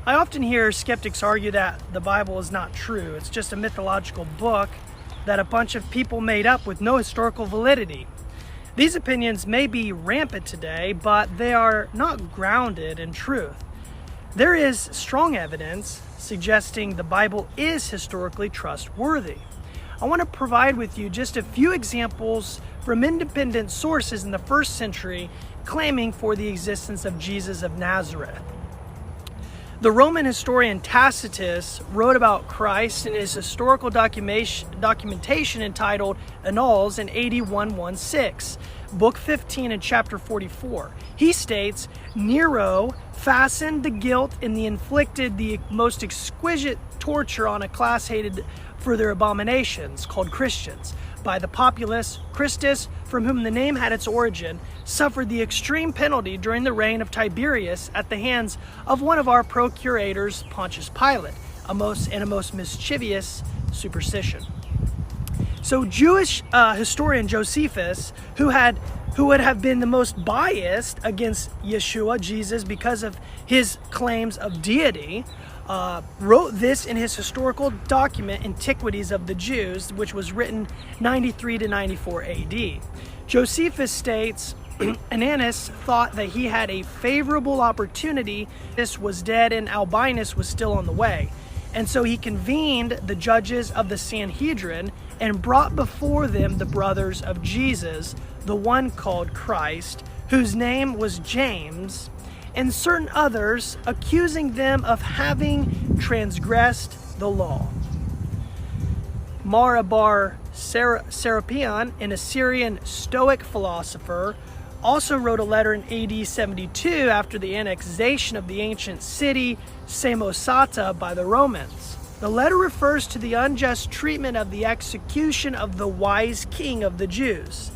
I often hear skeptics argue that the Bible is not true. It's just a mythological book that a bunch of people made up with no historical validity. These opinions may be rampant today, but they are not grounded in truth. There is strong evidence suggesting the Bible is historically trustworthy. I want to provide with you just a few examples from independent sources in the first century claiming for the existence of Jesus of Nazareth. The Roman historian Tacitus wrote about Christ in his historical documentation entitled Annals in AD 116, Book 15 and Chapter 44. He states, Nero fastened the guilt and inflicted the most exquisite torture on a class hated for their abominations, called Christians. By the populace, Christus, from whom the name had its origin, suffered the extreme penalty during the reign of Tiberius at the hands of one of our procurators, Pontius Pilate, a most mischievous superstition. So Jewish historian Josephus, who would have been the most biased against Yeshua, Jesus, because of his claims of deity, wrote this in his historical document, Antiquities of the Jews, which was written 93 to 94 AD. Josephus states, Ananus thought that he had a favorable opportunity. This was dead and Albinus was still on the way. And so he convened the judges of the Sanhedrin and brought before them the brothers of Jesus, the one called Christ, whose name was James, and certain others, accusing them of having transgressed the law. Mara bar Serapion, an Assyrian Stoic philosopher, also wrote a letter in AD 72 after the annexation of the ancient city Samosata by the Romans. The letter refers to the unjust treatment of the execution of the wise king of the Jews.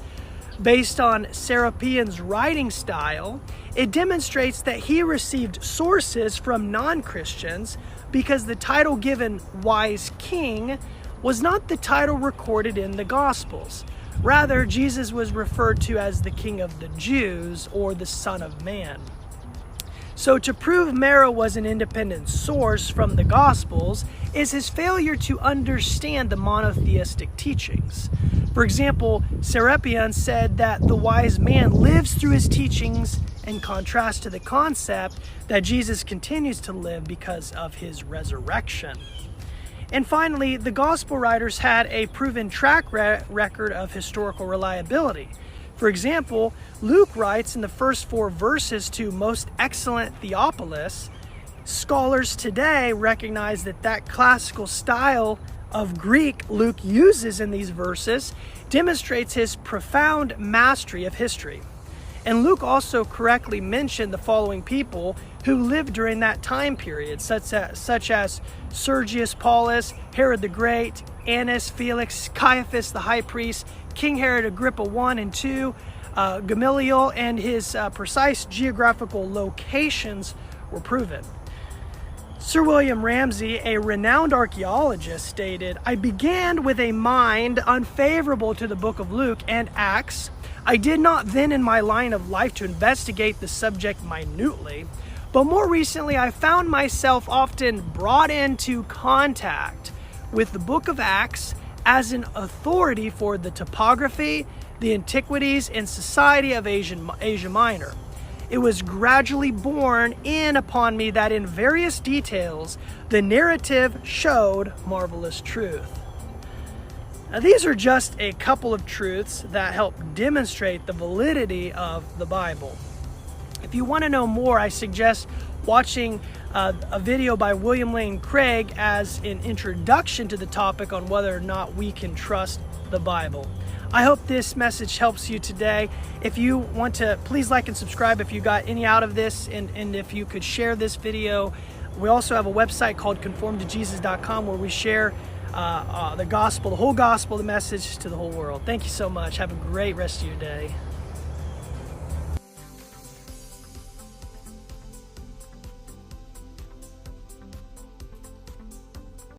Based on Serapion's writing style, it demonstrates that he received sources from non-Christians because the title given wise king was not the title recorded in the Gospels. Rather, Jesus was referred to as the King of the Jews or the Son of Man. So to prove Mara was an independent source from the Gospels is his failure to understand the monotheistic teachings. For example, Serapion said that the wise man lives through his teachings, in contrast to the concept that Jesus continues to live because of his resurrection. And finally, the gospel writers had a proven track record of historical reliability. For example, Luke writes in the first 4 verses to Most Excellent Theophilus, scholars today recognize that classical style of Greek Luke uses in these verses demonstrates his profound mastery of history. And Luke also correctly mentioned the following people who lived during that time period, such as Sergius Paulus, Herod the Great, Annas, Felix, Caiaphas the high priest, King Herod Agrippa I and II, Gamaliel, and his precise geographical locations were proven. Sir William Ramsay, a renowned archaeologist, stated, I began with a mind unfavorable to the book of Luke and Acts. I did not then in my line of life to investigate the subject minutely, but more recently I found myself often brought into contact with the book of Acts as an authority for the topography, the antiquities, and society of Asia Minor. It was gradually borne in upon me that in various details the narrative showed marvelous truth. Now, these are just a couple of truths that help demonstrate the validity of the Bible. If you want to know more, I suggest watching a video by William Lane Craig as an introduction to the topic on whether or not we can trust the Bible. I hope this message helps you today. If you want to, please like and subscribe if you got any out of this, and if you could share this video. We also have a website called conformtojesus.com where we share the gospel, the whole gospel, the message to the whole world. Thank you so much. Have a great rest of your day.